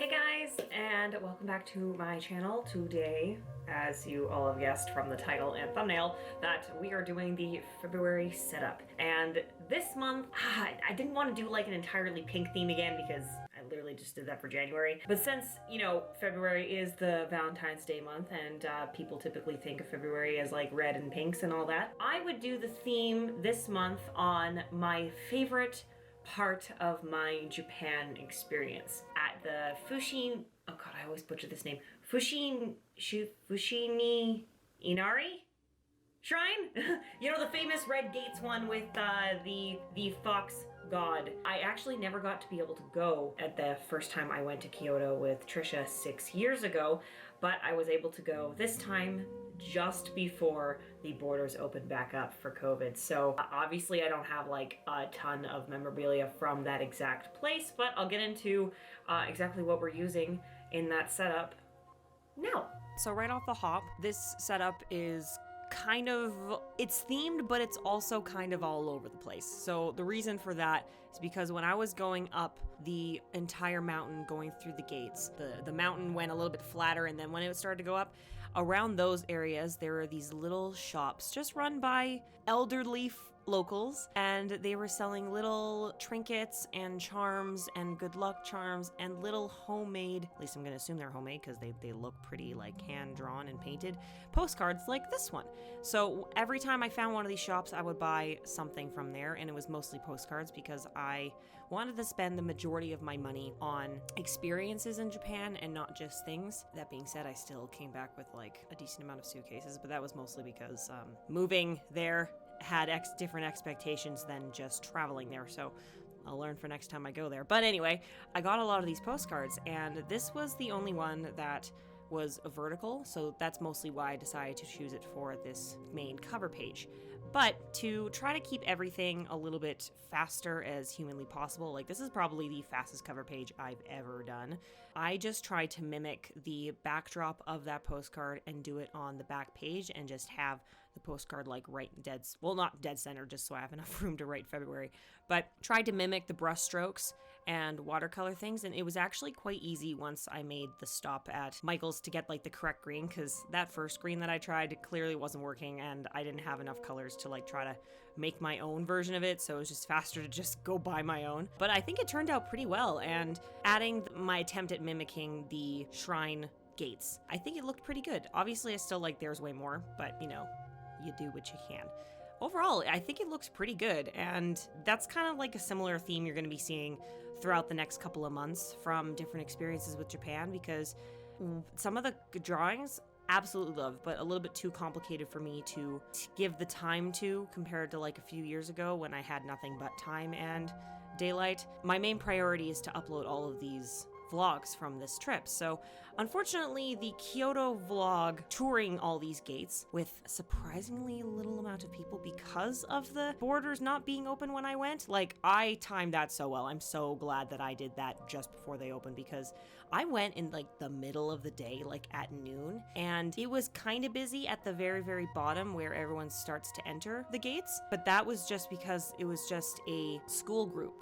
Hey guys, and welcome back to my channel. Today, as you all have guessed from the title and thumbnail, that we are doing the February setup. And this month, I didn't want to do like an entirely pink theme again because I literally just did that for January. But since, you know, February is the Valentine's Day month and people typically think of February as like red and pinks and all that, I would do the theme this month on my favorite part of my Japan experience at the oh god, I always butcher this name. Fushimi Inari shrine? You know, the famous red gates one with the fox god. I actually never got to be able to go at the first time I went to Kyoto with Trisha 6 years ago, but I was able to go this time just before the borders opened back up for COVID. So obviously I don't have like a ton of memorabilia from that exact place, but I'll get into exactly what we're using in that setup now. So right off the hop, this setup is it's themed, but it's also kind of all over the place. So the reason for that is because when I was going up the entire mountain, going through the gates, the mountain went a little bit flatter, and then when it started to go up, around those areas, there were these little shops just run by elderly locals, and they were selling little trinkets and charms and good luck charms and little homemade, at least I'm gonna assume they're homemade because they look pretty like hand-drawn and painted, postcards like this one. So every time I found one of these shops, I would buy something from there, and it was mostly postcards because I wanted to spend the majority of my money on experiences in Japan and not just things. That being said, I still came back with like a decent amount of suitcases, but that was mostly because moving there had different expectations than just traveling there, so I'll learn for next time I go there. But anyway, I got a lot of these postcards, and this was the only one that was a vertical, so that's mostly why I decided to choose it for this main cover page. But to try to keep everything a little bit faster as humanly possible, like this is probably the fastest cover page I've ever done, I just tried to mimic the backdrop of that postcard and do it on the back page and just have the postcard like right dead, well, not dead center, just so I have enough room to write February, but tried to mimic the brush strokes and watercolor things, and it was actually quite easy once I made the stop at Michael's to get like the correct green, because that first green that I tried clearly wasn't working and I didn't have enough colors to like try to make my own version of it, so it was just faster to just go buy my own. But I think it turned out pretty well, and adding my attempt at mimicking the shrine gates, I think it looked pretty good. Obviously I still like theirs way more, but you know, you do what you can. Overall, I think it looks pretty good, and that's kind of like a similar theme you're going to be seeing throughout the next couple of months from different experiences with Japan, because some of the drawings absolutely love, but a little bit too complicated for me to give the time to compared to like a few years ago when I had nothing but time and daylight. My main priority is to upload all of these vlogs from this trip. So unfortunately, the Kyoto vlog touring all these gates with surprisingly little amount of people because of the borders not being open when I went, like I timed that so well. I'm so glad that I did that just before they opened, because I went in like the middle of the day, like at noon, and it was kind of busy at the very, very bottom where everyone starts to enter the gates. But that was just because it was just a school group.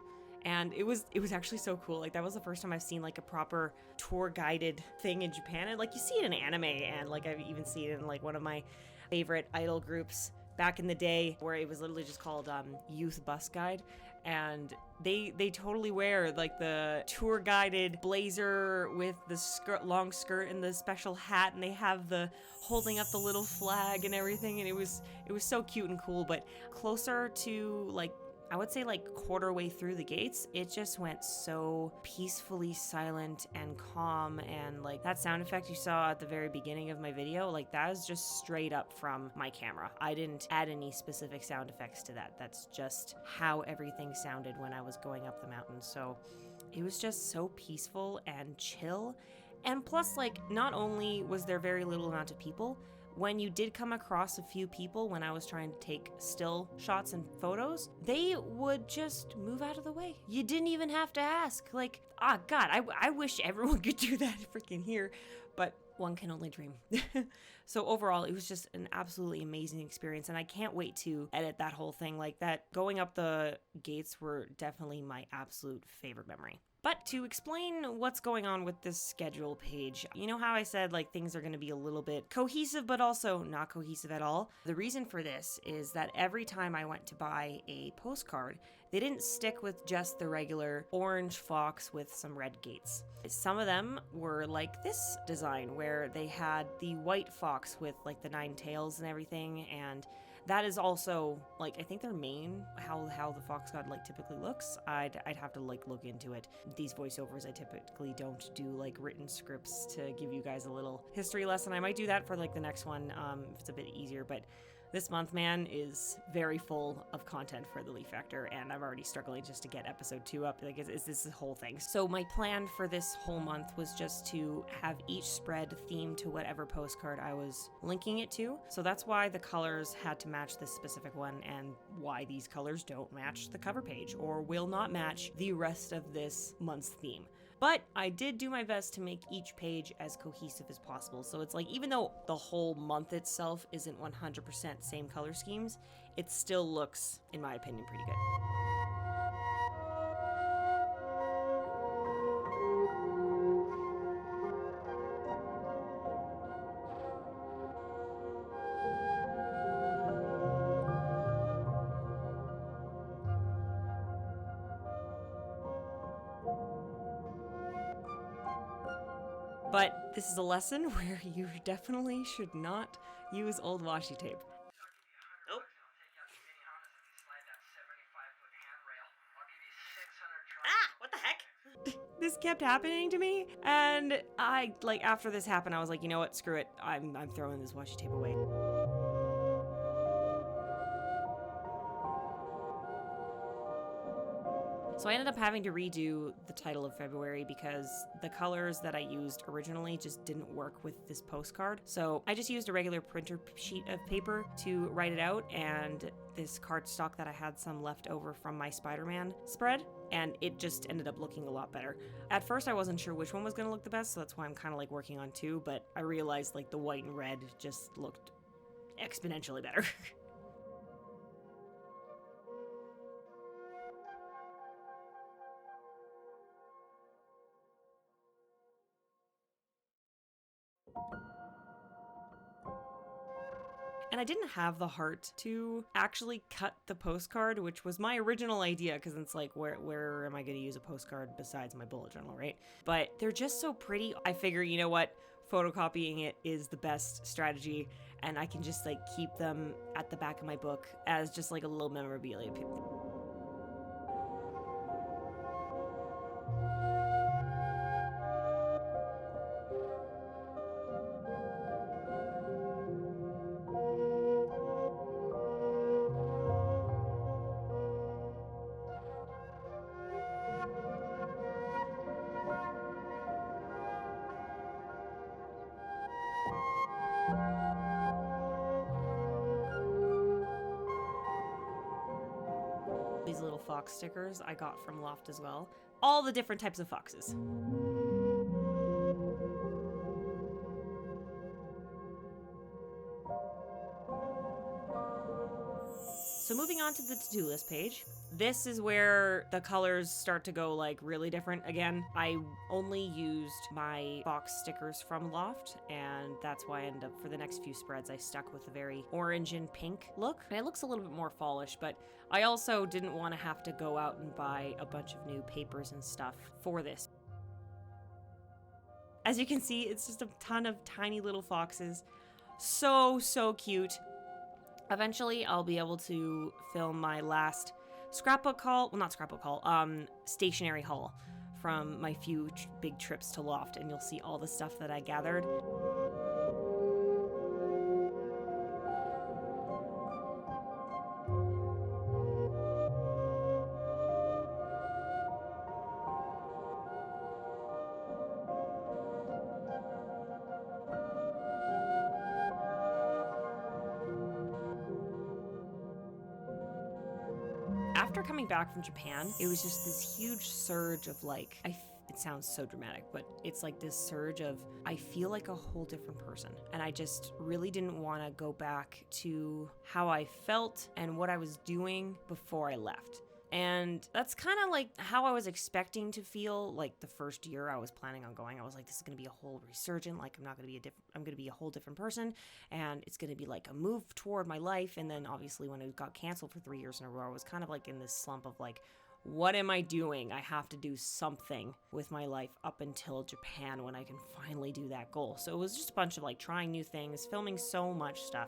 And it was actually so cool. Like that was the first time I've seen like a proper tour guided thing in Japan. And like you see it in anime, and like I've even seen it in like one of my favorite idol groups back in the day, where it was literally just called Youth Bus Guide, and they totally wear like the tour guided blazer with the long skirt and the special hat, and they have the holding up the little flag and everything, and it was so cute and cool. But closer to like, I would say like quarter way through the gates, it just went so peacefully silent and calm, and like that sound effect you saw at the very beginning of my video, like that was just straight up from my camera. I didn't add any specific sound effects to that. That's just how everything sounded when I was going up the mountain. So it was just so peaceful and chill. And plus, like, not only was there very little amount of people, when you did come across a few people when I was trying to take still shots and photos, they would just move out of the way. You didn't even have to ask. Like, God, I wish everyone could do that freaking here, but one can only dream. So overall, it was just an absolutely amazing experience, and I can't wait to edit that whole thing. Like that, going up the gates were definitely my absolute favorite memory. But to explain what's going on with this schedule page, you know how I said like things are going to be a little bit cohesive but also not cohesive at all? The reason for this is that every time I went to buy a postcard, they didn't stick with just the regular orange fox with some red gates. Some of them were like this design where they had the white fox with like the 9 tails and everything, and that is also like I think their main how the fox god like typically looks. I'd have to like look into it. These voiceovers I typically don't do like written scripts to give you guys a little history lesson. I might do that for like the next one if it's a bit easier, but this month, man, is very full of content for the Leaf Factor, and I'm already struggling just to get episode 2 up. Like, it's this whole thing. So my plan for this whole month was just to have each spread themed to whatever postcard I was linking it to. So that's why the colors had to match this specific one, and why these colors don't match the cover page, or will not match the rest of this month's theme. But I did do my best to make each page as cohesive as possible. So it's like, even though the whole month itself isn't 100% same color schemes, it still looks, in my opinion, pretty good. But this is a lesson where you definitely should not use old washi tape. Nope. Ah, what the heck? This kept happening to me, and I, like, after this happened, I was like, you know what, screw it, I'm throwing this washi tape away. So I ended up having to redo the title of February because the colors that I used originally just didn't work with this postcard. So I just used a regular printer sheet of paper to write it out, and this cardstock that I had some left over from my Spider-Man spread, and it just ended up looking a lot better. At first I wasn't sure which one was gonna look the best, so that's why I'm kind of like working on 2, but I realized like the white and red just looked exponentially better. And I didn't have the heart to actually cut the postcard, which was my original idea, because it's like, where am I going to use a postcard besides my bullet journal, right? But they're just so pretty. I figure, you know what? Photocopying it is the best strategy, and I can just like keep them at the back of my book as just like a little memorabilia. These little fox stickers I got from Loft as well. All the different types of foxes. So moving on to the to-do list page, this is where the colors start to go like really different again. I only used my box stickers from Loft, and that's why I ended up, for the next few spreads, I stuck with a very orange and pink look. And it looks a little bit more fallish, but I also didn't want to have to go out and buy a bunch of new papers and stuff for this. As you can see, it's just a ton of tiny little foxes. So cute. Eventually, I'll be able to film my last scrapbook haul, well, not scrapbook haul, stationery haul from my few big trips to Loft, and you'll see all the stuff that I gathered. After coming back from Japan, it was just this huge surge of like, it sounds so dramatic, but it's like this surge of, I feel like a whole different person. And I just really didn't want to go back to how I felt and what I was doing before I left. And that's kind of like how I was expecting to feel like the first year I was planning on going. I was like, this is going to be a whole resurgent. Like, I'm going to be a whole different person. And it's going to be like a move toward my life. And then obviously when it got canceled for 3 years in a row, I was kind of like in this slump of like, what am I doing? I have to do something with my life up until Japan when I can finally do that goal. So it was just a bunch of like trying new things, filming so much stuff.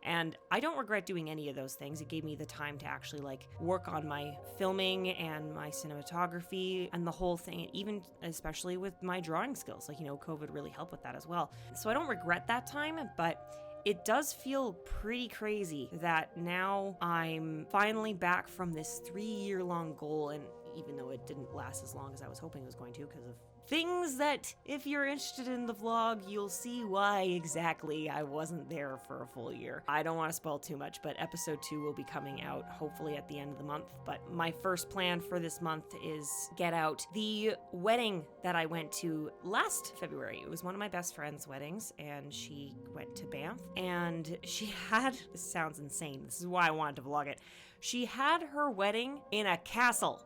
And I don't regret doing any of those things. It gave me the time to actually like work on my filming and my cinematography and the whole thing, even especially with my drawing skills. Like, COVID really helped with that as well. So I don't regret that time, but it does feel pretty crazy that now I'm finally back from this 3-year-long goal, and even though it didn't last as long as I was hoping it was going to because of things that, if you're interested in the vlog, you'll see why exactly I wasn't there for a full year. I don't want to spoil too much, but episode 2 will be coming out hopefully at the end of the month. But my first plan for this month is get out the wedding that I went to last February. It was one of my best friend's weddings, and she went to Banff, and she had, this sounds insane, this is why I wanted to vlog it, she had her wedding in a castle.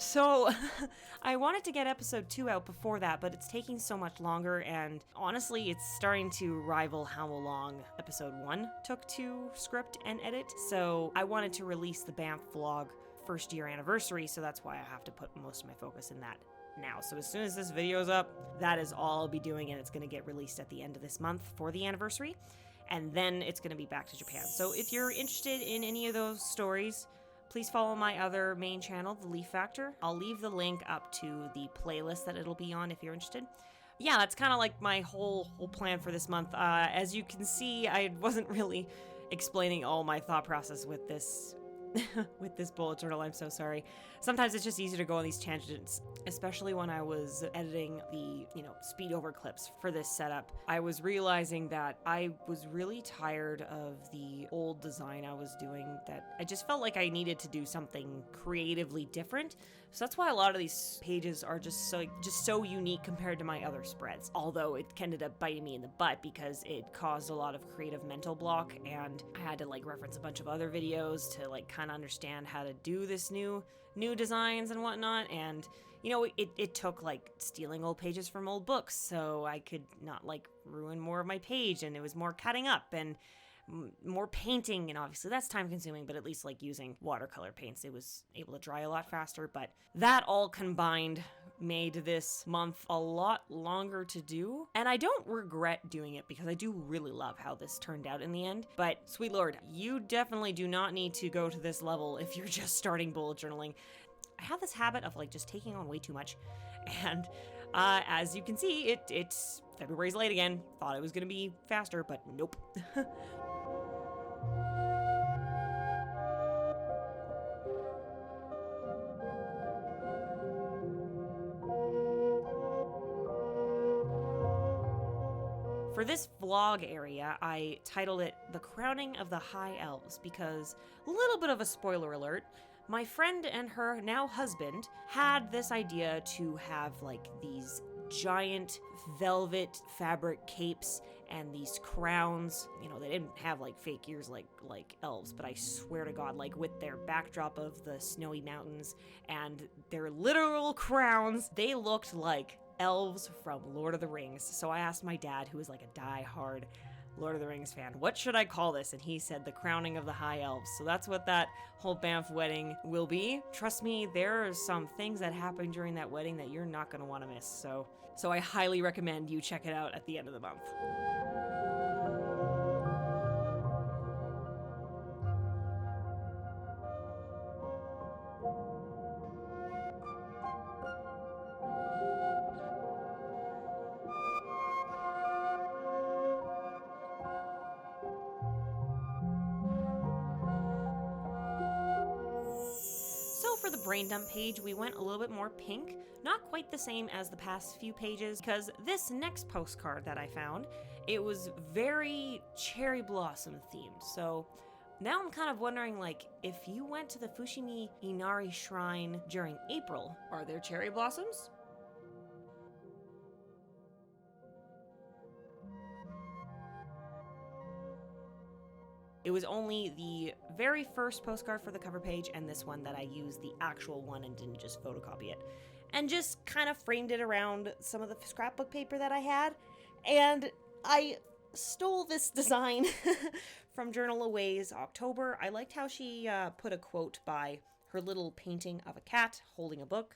So I wanted to get episode 2 out before that, but it's taking so much longer, and honestly, it's starting to rival how long episode 1 took to script and edit. So I wanted to release the Banff vlog first year anniversary, so that's why I have to put most of my focus in that now. So as soon as this video's up, that is all I'll be doing, and it's going to get released at the end of this month for the anniversary, and then it's going to be back to Japan. So if you're interested in any of those stories, please follow my other main channel, The Leaf Factor. I'll leave the link up to the playlist that it'll be on if you're interested. Yeah, that's kind of like my whole plan for this month. As you can see, I wasn't really explaining all my thought process with this with this bullet journal. I'm so sorry. Sometimes it's just easier to go on these tangents, especially when I was editing the, speed over clips for this setup. I was realizing that I was really tired of the old design I was doing, that I just felt like I needed to do something creatively different. So that's why a lot of these pages are just so unique compared to my other spreads. Although it ended up biting me in the butt because it caused a lot of creative mental block, and I had to like reference a bunch of other videos to like kind of understand how to do this new designs and whatnot. And it took like stealing old pages from old books so I could not like ruin more of my page, and it was more cutting up and more painting, and obviously that's time consuming, but at least like using watercolor paints, it was able to dry a lot faster. But that all combined made this month a lot longer to do, and I don't regret doing it because I do really love how this turned out in the end. But sweet lord, you definitely do not need to go to this level if you're just starting bullet journaling. I have this habit of like just taking on way too much, and as you can see, it's February's late again. Thought it was gonna be faster, but nope. For this vlog area, I titled it The Crowning of the High Elves because, a little bit of a spoiler alert, my friend and her now husband had this idea to have like these giant velvet fabric capes and these crowns. They didn't have like fake ears like elves, but I swear to God, like with their backdrop of the snowy mountains and their literal crowns, they looked like elves from Lord of the Rings. So I asked my dad, who is like a die-hard Lord of the Rings fan, what should I call this? And he said The Crowning of the High Elves. So that's what that whole Banff wedding will be. Trust me, there are some things that happened during that wedding that you're not going to want to miss. So I highly recommend you check it out at the end of the month. For the brain dump page, we went a little bit more pink, not quite the same as the past few pages, because this next postcard that I found, it was very cherry blossom themed. So now I'm kind of wondering, like, if you went to the Fushimi Inari shrine during April, are there cherry blossoms? It was only the very first postcard for the cover page and this one that I used the actual one and didn't just photocopy it. And just kind of framed it around some of the scrapbook paper that I had. And I stole this design from Journal Away's October. I liked how she put a quote by her little painting of a cat holding a book.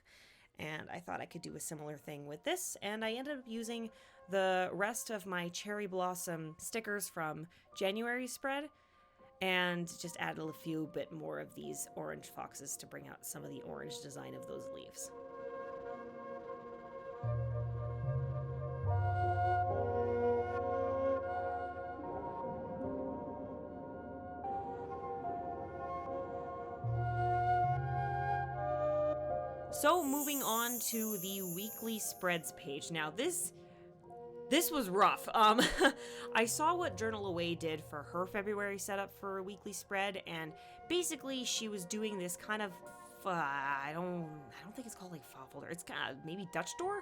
And I thought I could do a similar thing with this. And I ended up using the rest of my cherry blossom stickers from January's spread and just added a few bit more of these orange foxes to bring out some of the orange design of those leaves. So moving on to the weekly spreads page. Now this was rough. I saw what Journal Away did for her February setup for a weekly spread, and basically she was doing this kind of I don't think it's called like file folder. It's kind of maybe Dutch door,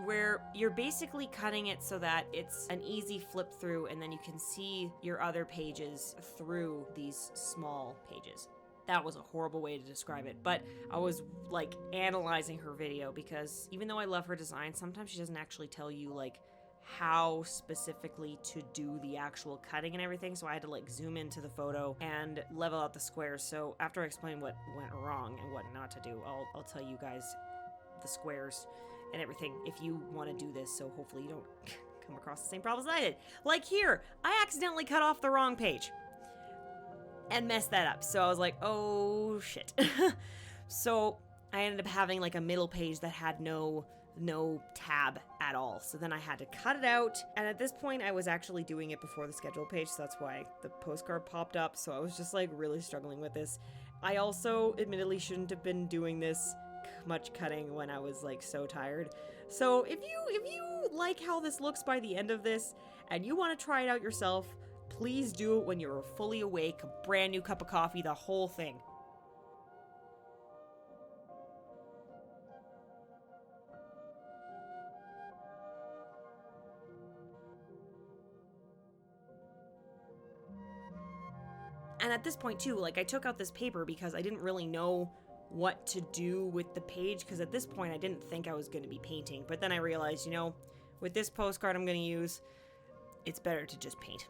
where you're basically cutting it so that it's an easy flip through, and then you can see your other pages through these small pages. That was a horrible way to describe it, but I was like analyzing her video because even though I love her design, sometimes she doesn't actually tell you like how specifically to do the actual cutting and everything, so I had to like zoom into the photo and level out the squares. So after I explain what went wrong and what not to do, I'll tell you guys the squares and everything if you want to do this, so hopefully you don't come across the same problems I did. Like here, I accidentally cut off the wrong page and messed that up. So I was like, oh shit. So I ended up having like a middle page that had no tab at all. So then I had to cut it out. And at this point I was actually doing it before the schedule page, so that's why the postcard popped up. So I was just like really struggling with this. I also admittedly shouldn't have been doing this much cutting when I was like so tired. So if you like how this looks by the end of this and you want to try it out yourself, please do it when you're fully awake, a brand new cup of coffee, the whole thing. And at this point too, like I took out this paper because I didn't really know what to do with the page, because at this point I didn't think I was going to be painting. But then I realized, you know, with this postcard I'm going to use, it's better to just paint.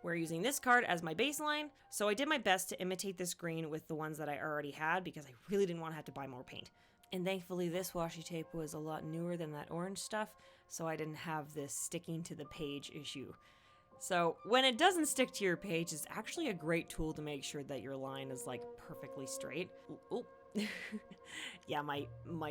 We're using this card as my baseline, so I did my best to imitate this green with the ones that I already had because I really didn't want to have to buy more paint. And thankfully this washi tape was a lot newer than that orange stuff, so I didn't have this sticking to the page issue. So when it doesn't stick to your page, it's actually a great tool to make sure that your line is like perfectly straight. Ooh. Yeah, my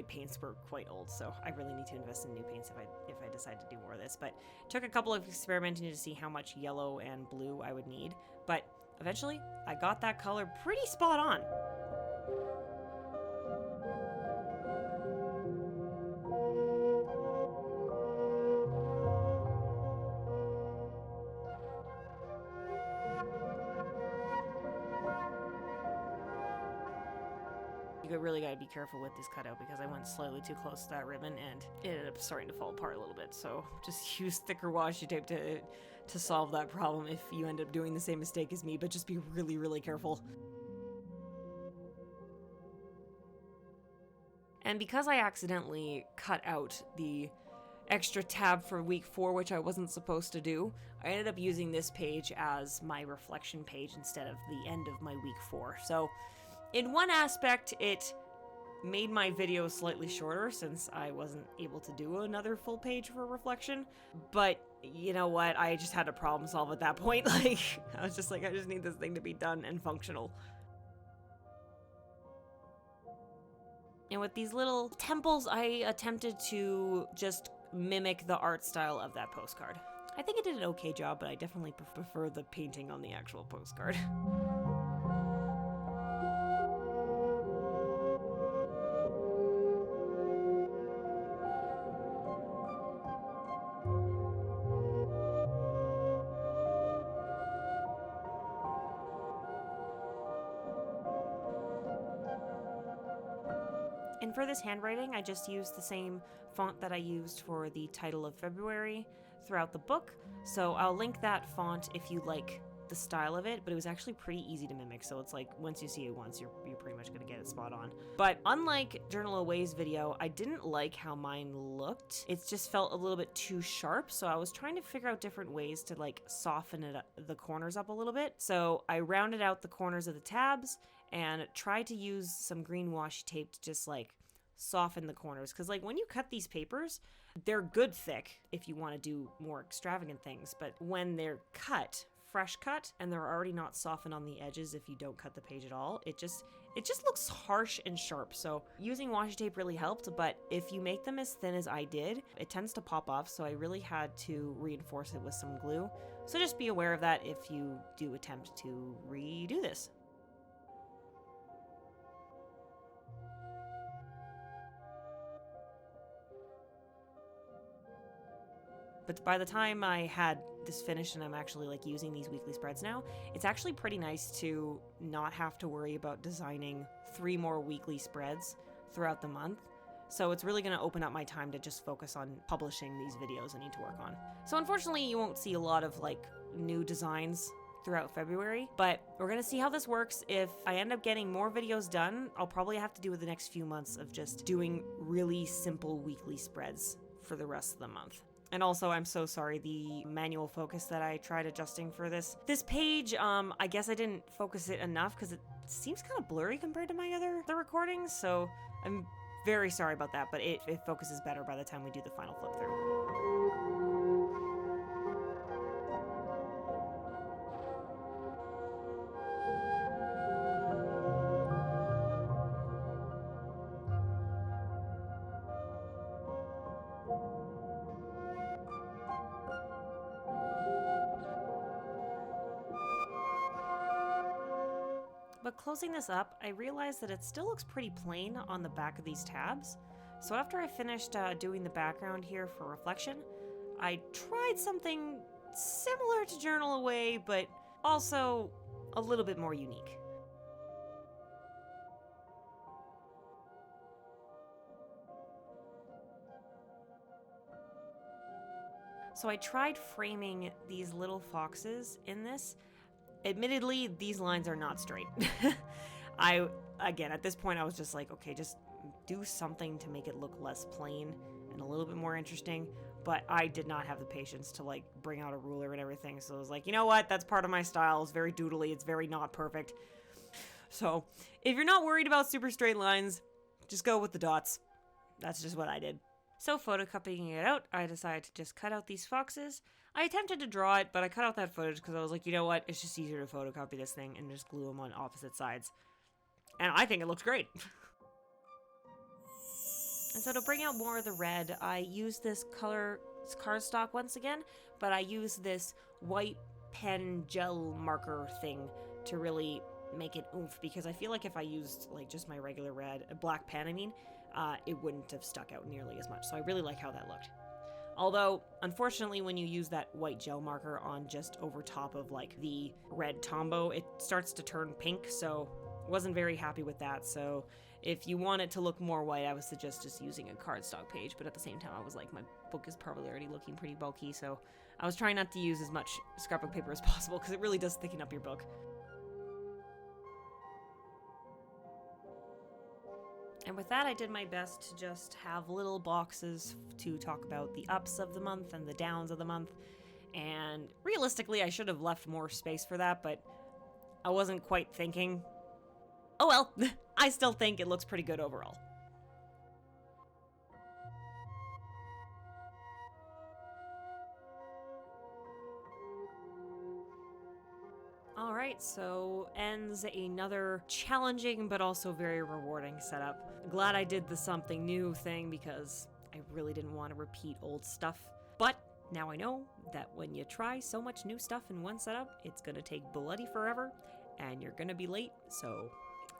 paints were quite old, so I really need to invest in new paints if I decide to do more of this. But it took a couple of experimenting to see how much yellow and blue I would need, but eventually I got that color pretty spot on. You really gotta be careful with this cutout because I went slightly too close to that ribbon and it ended up starting to fall apart a little bit. So just use thicker washi tape to solve that problem if you end up doing the same mistake as me, but just be really, really careful. And because I accidentally cut out the extra tab for week 4, which I wasn't supposed to do, I ended up using this page as my reflection page instead of the end of my week 4. So in one aspect, it made my video slightly shorter since I wasn't able to do another full page for reflection. But you know what? I just had to problem solve at that point. Like, I was just like, I just need this thing to be done and functional. And with these little temples, I attempted to just mimic the art style of that postcard. I think it did an okay job, but I definitely prefer the painting on the actual postcard. And for this handwriting, I just used the same font that I used for the title of February throughout the book. So I'll link that font if you like the style of it, but it was actually pretty easy to mimic. So it's like once you see it once, you're pretty much gonna get it spot on. But unlike Journal Away's video, I didn't like how mine looked. It just felt a little bit too sharp. So I was trying to figure out different ways to like soften it up, the corners up a little bit. So I rounded out the corners of the tabs and tried to use some green washi tape to just like soften the corners. Because like when you cut these papers, they're good thick if you want to do more extravagant things. But when they're cut, fresh cut, and they're already not softened on the edges if you don't cut the page at all, it just looks harsh and sharp. So using washi tape really helped, but if you make them as thin as I did, it tends to pop off, so I really had to reinforce it with some glue. So just be aware of that if you do attempt to redo this. But by the time I had this finished and I'm actually like using these weekly spreads now, it's actually pretty nice to not have to worry about designing 3 more weekly spreads throughout the month. So it's really going to open up my time to just focus on publishing these videos I need to work on. So unfortunately, you won't see a lot of like new designs throughout February, but we're going to see how this works. If I end up getting more videos done, I'll probably have to do the next few months of just doing really simple weekly spreads for the rest of the month. And also, I'm so sorry, the manual focus that I tried adjusting for this page, I guess I didn't focus it enough because it seems kind of blurry compared to my other recordings, so I'm very sorry about that, but it focuses better by the time we do the final flip through. But closing this up, I realized that it still looks pretty plain on the back of these tabs. So after I finished doing the background here for reflection, I tried something similar to Journal Away, but also a little bit more unique. So I tried framing these little foxes in this. Admittedly, these lines are not straight. Again, at this point, I was just like, okay, just do something to make it look less plain and a little bit more interesting. But I did not have the patience to like bring out a ruler and everything. So I was like, you know what? That's part of my style. It's very doodly. It's very not perfect. So if you're not worried about super straight lines, just go with the dots. That's just what I did. So photocopying it out, I decided to just cut out these foxes. I attempted to draw it, but I cut out that footage because I was like, you know what? It's just easier to photocopy this thing and just glue them on opposite sides. And I think it looks great. And so to bring out more of the red, I used this color cardstock once again, but I used this white pen gel marker thing to really make it oomph, because I feel like if I used like just my regular black pen, it wouldn't have stuck out nearly as much. So I really like how that looked. Although, unfortunately, when you use that white gel marker on just over top of like the red Tombow, it starts to turn pink, so wasn't very happy with that. So if you want it to look more white, I would suggest just using a cardstock page, but at the same time, I was like, my book is probably already looking pretty bulky, so I was trying not to use as much scrapbook paper as possible, because it really does thicken up your book. And with that, I did my best to just have little boxes to talk about the ups of the month and the downs of the month. And realistically, I should have left more space for that, but I wasn't quite thinking. Oh well, I still think it looks pretty good overall. Alright, so ends another challenging but also very rewarding setup. Glad I did the something new thing because I really didn't want to repeat old stuff. But now I know that when you try so much new stuff in one setup, it's gonna take bloody forever and you're gonna be late. So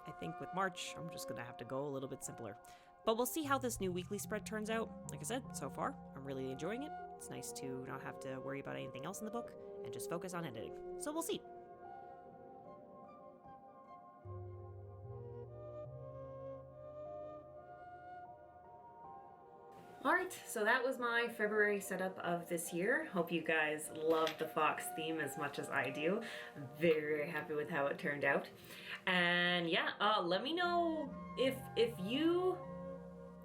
I think with March, I'm just gonna have to go a little bit simpler. But we'll see how this new weekly spread turns out. Like I said, so far, I'm really enjoying it. It's nice to not have to worry about anything else in the book and just focus on editing. So we'll see. Alright, so that was my February setup of this year. Hope you guys love the fox theme as much as I do. I'm very, very happy with how it turned out. And yeah, let me know if you...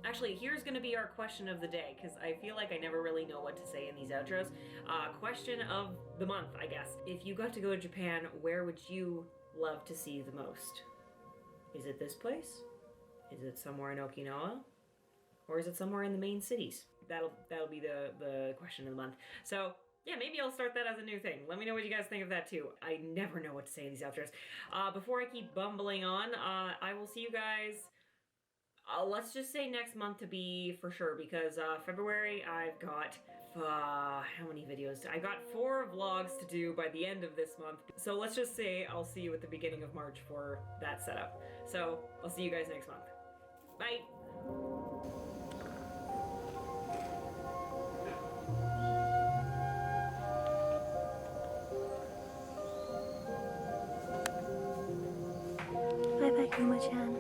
Actually, here's gonna be our question of the day, because I feel like I never really know what to say in these outros. Question of the month, I guess. If you got to go to Japan, where would you love to see the most? Is it this place? Is it somewhere in Okinawa? Or is it somewhere in the main cities? That'll be the question of the month. So yeah, maybe I'll start that as a new thing. Let me know what you guys think of that too. I never know what to say in these outros. Before I keep bumbling on, I will see you guys, let's just say next month to be for sure, because February I've got, how many videos? I got 4 vlogs to do by the end of this month. So let's just say I'll see you at the beginning of March for that setup. So I'll see you guys next month. Bye! Bye bye, Kuma-chan.